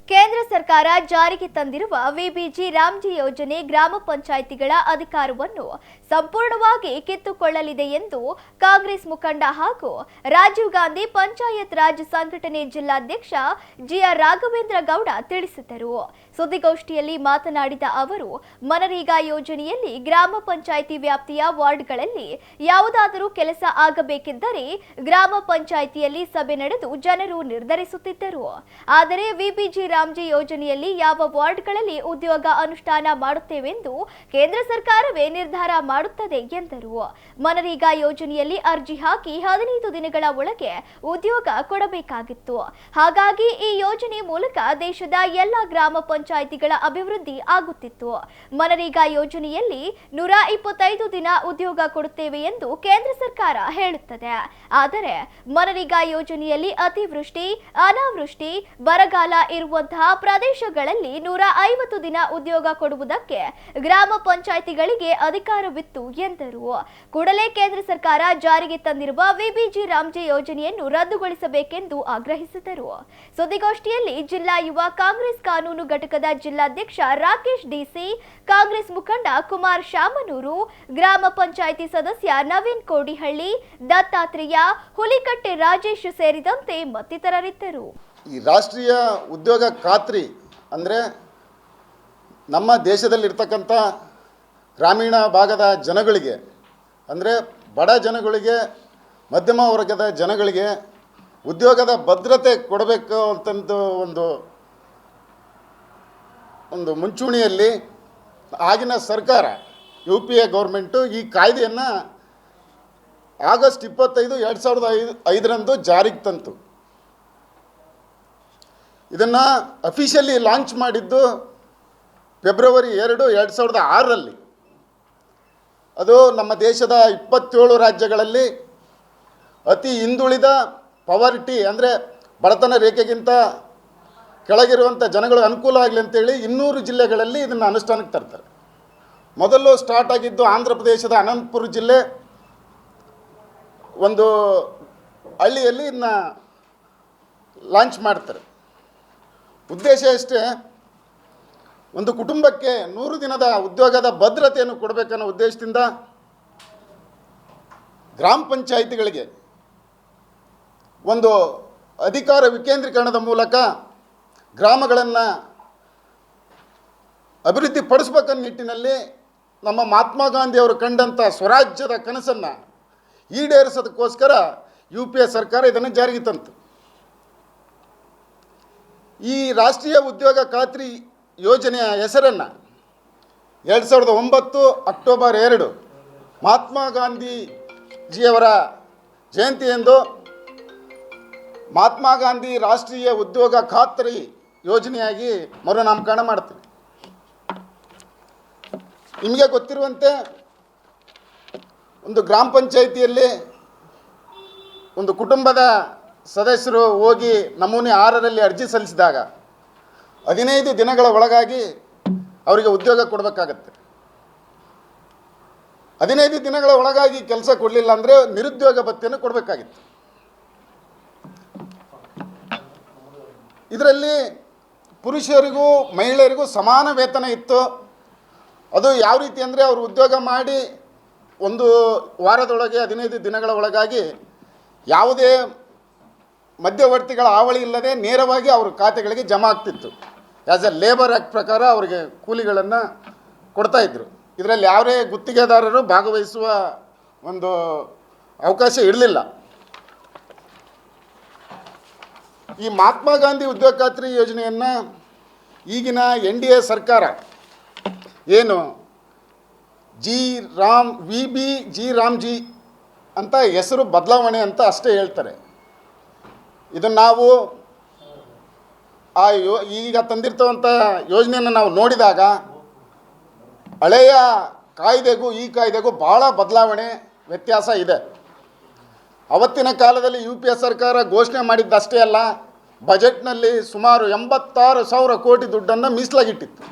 ಕೇಂದ್ರ ಸರ್ಕಾರ ಜಾರಿಗೆ ತಂದಿರುವ ವಿಬಿಜಿ ರಾಮ್ಜಿ ಯೋಜನೆ ಗ್ರಾಮ ಪಂಚಾಯಿತಿಗಳ ಅಧಿಕಾರವನ್ನು ಸಂಪೂರ್ಣವಾಗಿ ಕಿತ್ತುಕೊಳ್ಳಲಿದೆ ಎಂದು ಕಾಂಗ್ರೆಸ್ ಮುಖಂಡ ಹಾಗೂ ರಾಜೀವ್ ಗಾಂಧಿ ಪಂಚಾಯತ್ ರಾಜ್ ಸಂಘಟನೆ ಜಿಲ್ಲಾಧ್ಯಕ್ಷ ಜಿಆರ್ ರಾಘವೇಂದ್ರ ಗೌಡ ತಿಳಿಸಿದರು. ಸುದ್ದಿಗೋಷ್ಠಿಯಲ್ಲಿ ಮಾತನಾಡಿದ ಅವರು, ಮನರೇಗಾ ಯೋಜನೆಯಲ್ಲಿ ಗ್ರಾಮ ಪಂಚಾಯಿತಿ ವ್ಯಾಪ್ತಿಯ ವಾರ್ಡ್ಗಳಲ್ಲಿ ಯಾವುದಾದರೂ ಕೆಲಸ ಆಗಬೇಕಿದ್ದರೆ ಗ್ರಾಮ ಪಂಚಾಯಿತಿಯಲ್ಲಿ ಸಭೆ ನಡೆದು ಜನರು ನಿರ್ಧರಿಸುತ್ತಿದ್ದರು. ಆದರೆ ವಿಬಿಜಿ ರಾಮ್ಜಿ ಯೋಜನೆಯಲ್ಲಿ ಯಾವ ವಾರ್ಡ್ಗಳಲ್ಲಿ ಉದ್ಯೋಗ ಅನುಷ್ಠಾನ ಮಾಡುತ್ತೇವೆಂದು ಕೇಂದ್ರ ಸರ್ಕಾರವೇ ನಿರ್ಧಾರ ಮಾಡುತ್ತದೆ ಎಂದರು. ಮನರೇಗಾ ಯೋಜನೆಯಲ್ಲಿ ಅರ್ಜಿ ಹಾಕಿ 15 ದಿನಗಳ ಒಳಗೆ ಉದ್ಯೋಗ ಕೊಡಬೇಕಾಗಿತ್ತು. ಹಾಗಾಗಿ ಈ ಯೋಜನೆ ಮೂಲಕ ದೇಶದ ಎಲ್ಲ ಗ್ರಾಮ ಪಂಚಾಯಿತಿಗಳ ಅಭಿವೃದ್ಧಿ ಆಗುತ್ತಿತ್ತು. ಮನರೇಗಾ ಯೋಜನೆಯಲ್ಲಿ 125 ದಿನ ಉದ್ಯೋಗ ಕೊಡುತ್ತೇವೆ ಎಂದು ಕೇಂದ್ರ ಸರ್ಕಾರ ಹೇಳುತ್ತದೆ. ಆದರೆ ಮನರೇಗಾ ಯೋಜನೆಯಲ್ಲಿ ಅತಿವೃಷ್ಟಿ, ಅನಾವೃಷ್ಟಿ, ಬರಗಾಲ ಇರುವಂತಹ ಪ್ರದೇಶಗಳಲ್ಲಿ 150 ದಿನ ಉದ್ಯೋಗ ಕೊಡುವುದಕ್ಕೆ ಗ್ರಾಮ ಪಂಚಾಯಿತಿಗಳಿಗೆ ಅಧಿಕಾರವಿತ್ತು ಎಂದರು. ಕೂಡಲೇ ಕೇಂದ್ರ ಸರ್ಕಾರ ಜಾರಿಗೆ ತಂದಿರುವ ವಿಬಿಜಿ ರಾಮ್ಜಿ ಯೋಜನೆಯನ್ನು ರದ್ದುಗೊಳಿಸಬೇಕೆಂದು ಆಗ್ರಹಿಸಿದರು. ಸುದ್ದಿಗೋಷ್ಠಿಯಲ್ಲಿ ಜಿಲ್ಲಾ ಯುವ ಕಾಂಗ್ರೆಸ್ ಕಾನೂನು ಘಟಕದ ಜಿಲ್ಲಾಧ್ಯಕ್ಷ ರಾಕೇಶ್ ಡಿಸಿ, ಕಾಂಗ್ರೆಸ್ ಮುಖಂಡ ಕುಮಾರ್ ಶಾಮನೂರು, ಗ್ರಾಮ ಪಂಚಾಯಿತಿ ಸದಸ್ಯ ನವೀನ್ ಕೋಡಿಹಳ್ಳಿ, ದತ್ತಾತ್ರೇಯ, ಹುಲಿಕಟ್ಟೆ ರಾಜೇಶ್ ಸೇರಿದಂತೆ ಮತ್ತಿತರರಿದ್ದರು. ಈ ರಾಷ್ಟ್ರೀಯ ಉದ್ಯೋಗ ಖಾತ್ರಿ ಅಂದರೆ ನಮ್ಮ ದೇಶದಲ್ಲಿರ್ತಕ್ಕಂಥ ಗ್ರಾಮೀಣ ಭಾಗದ ಜನಗಳಿಗೆ, ಅಂದರೆ ಬಡ ಜನಗಳಿಗೆ, ಮಧ್ಯಮ ವರ್ಗದ ಜನಗಳಿಗೆ ಉದ್ಯೋಗದ ಭದ್ರತೆ ಕೊಡಬೇಕು ಅಂತಂದು ಒಂದು ಮುಂಚೂಣಿಯಲ್ಲಿ ಆಗಿನ ಸರ್ಕಾರ UPA ಗೌರ್ಮೆಂಟು ಈ ಕಾಯ್ದೆಯನ್ನು ಆಗಸ್ಟ್ 25, 2005 ಜಾರಿಗೆ ತಂತು. ಇದನ್ನು ಅಫಿಷಿಯಲಿ ಲಾಂಚ್ ಮಾಡಿದ್ದು ಫೆಬ್ರವರಿ 2, 2006ರಲ್ಲಿ. ಅದು ನಮ್ಮ ದೇಶದ 27 ರಾಜ್ಯಗಳಲ್ಲಿ ಅತಿ ಹಿಂದುಳಿದ ಪವರ್ಟಿ ಅಂದರೆ ಬಡತನ ರೇಖೆಗಿಂತ ಕೆಳಗಿರುವಂಥ ಜನಗಳು ಅನುಕೂಲ ಆಗಲಿ ಅಂತೇಳಿ 200 ಜಿಲ್ಲೆಗಳಲ್ಲಿ ಇದನ್ನು ಅನುಷ್ಠಾನಕ್ಕೆ ತರ್ತಾರೆ. ಮೊದಲು ಸ್ಟಾರ್ಟ್ ಆಗಿದ್ದು ಆಂಧ್ರ ಪ್ರದೇಶದ ಅನಂತಪುರ ಜಿಲ್ಲೆ ಒಂದು ಹಳ್ಳಿಯಲ್ಲಿ ಇದನ್ನ ಲಾಂಚ್ ಮಾಡ್ತಾರೆ. ಉದ್ದೇಶ ಅಷ್ಟೇ, ಒಂದು ಕುಟುಂಬಕ್ಕೆ 100 ದಿನದ ಉದ್ಯೋಗದ ಭದ್ರತೆಯನ್ನು ಕೊಡಬೇಕನ್ನೋ ಉದ್ದೇಶದಿಂದ ಗ್ರಾಮ ಪಂಚಾಯಿತಿಗಳಿಗೆ ಒಂದು ಅಧಿಕಾರ ವಿಕೇಂದ್ರೀಕರಣದ ಮೂಲಕ ಗ್ರಾಮಗಳನ್ನು ಅಭಿವೃದ್ಧಿ ಪಡಿಸ್ಬೇಕನ್ನೋ ನಿಟ್ಟಿನಲ್ಲಿ ನಮ್ಮ ಮಹಾತ್ಮ ಗಾಂಧಿಯವರು ಕಂಡಂಥ ಸ್ವರಾಜ್ಯದ ಕನಸನ್ನು ಈಡೇರಿಸೋದಕ್ಕೋಸ್ಕರ UPA ಸರ್ಕಾರ ಇದನ್ನು ಜಾರಿಗೆ ತಂತು. ಈ ರಾಷ್ಟ್ರೀಯ ಉದ್ಯೋಗ ಖಾತ್ರಿ ಯೋಜನೆಯ ಹೆಸರನ್ನು 2009 ಅಕ್ಟೋಬರ್ 2 ಮಹಾತ್ಮ ಗಾಂಧೀಜಿಯವರ ಜಯಂತಿಯಂದು ಮಹಾತ್ಮ ಗಾಂಧಿ ರಾಷ್ಟ್ರೀಯ ಉದ್ಯೋಗ ಖಾತ್ರಿ ಯೋಜನೆಯಾಗಿ ಮರುನಾಮಕರಣ ಮಾಡ್ತೀವಿ. ನಿಮಗೆ ಗೊತ್ತಿರುವಂತೆ ಒಂದು ಗ್ರಾಮ ಪಂಚಾಯಿತಿಯಲ್ಲಿ ಒಂದು ಕುಟುಂಬದ ಸದಸ್ಯರು ಹೋಗಿ ನಮೂನೆ 6ರಲ್ಲಿ ಅರ್ಜಿ ಸಲ್ಲಿಸಿದಾಗ 15 ದಿನಗಳ ಒಳಗಾಗಿ ಅವರಿಗೆ ಉದ್ಯೋಗ ಕೊಡಬೇಕಾಗತ್ತೆ. 15 ದಿನಗಳ ಒಳಗಾಗಿ ಕೆಲಸ ಕೊಡಲಿಲ್ಲ ಅಂದರೆ ನಿರುದ್ಯೋಗ ಭತ್ಯೆಯನ್ನು ಕೊಡಬೇಕಾಗಿತ್ತು. ಇದರಲ್ಲಿ ಪುರುಷರಿಗೂ ಮಹಿಳೆಯರಿಗೂ ಸಮಾನ ವೇತನ ಇತ್ತು. ಅದು ಯಾವ ರೀತಿ ಅಂದರೆ ಅವರು ಉದ್ಯೋಗ ಮಾಡಿ ಒಂದು ವಾರದೊಳಗೆ 15 ದಿನಗಳ ಒಳಗಾಗಿ ಯಾವುದೇ ಮಧ್ಯವರ್ತಿಗಳ ಹಾವಳಿ ಇಲ್ಲದೆ ನೇರವಾಗಿ ಅವ್ರ ಖಾತೆಗಳಿಗೆ ಜಮಾ ಆಗ್ತಿತ್ತು. ಆ್ಯಸ್ ಎ ಲೇಬರ್ ಆ್ಯಕ್ಟ್ ಪ್ರಕಾರ ಅವರಿಗೆ ಕೂಲಿಗಳನ್ನು ಕೊಡ್ತಾಯಿದ್ರು. ಇದರಲ್ಲಿ ಯಾವುದೇ ಗುತ್ತಿಗೆದಾರರು ಭಾಗವಹಿಸುವ ಒಂದು ಅವಕಾಶ ಇರಲಿಲ್ಲ. ಈ ಮಹಾತ್ಮ ಗಾಂಧಿ ಉದ್ಯೋಗ ಖಾತ್ರಿ ಯೋಜನೆಯನ್ನು ಈಗಿನ NDA ಸರ್ಕಾರ ಏನು ವಿಬಿಜಿ ರಾಮ್ಜಿ ಅಂತ ಹೆಸರು ಬದಲಾವಣೆ ಅಂತ ಅಷ್ಟೇ ಹೇಳ್ತಾರೆ. ಇದನ್ನು ನಾವು ಈಗ ತಂದಿರ್ತವಂಥ ಯೋಜನೆಯನ್ನು ನಾವು ನೋಡಿದಾಗ ಹಳೆಯ ಕಾಯ್ದೆಗೂ ಈ ಕಾಯ್ದೆಗೂ ಭಾಳ ಬದಲಾವಣೆ ವ್ಯತ್ಯಾಸ ಇದೆ. ಅವತ್ತಿನ ಕಾಲದಲ್ಲಿ UPA ಸರ್ಕಾರ ಘೋಷಣೆ ಮಾಡಿದ್ದಷ್ಟೇ ಅಲ್ಲ, ಬಜೆಟ್ನಲ್ಲಿ ಸುಮಾರು 86,000 ಕೋಟಿ ದುಡ್ಡನ್ನು ಮೀಸಲಾಗಿಟ್ಟಿತ್ತು.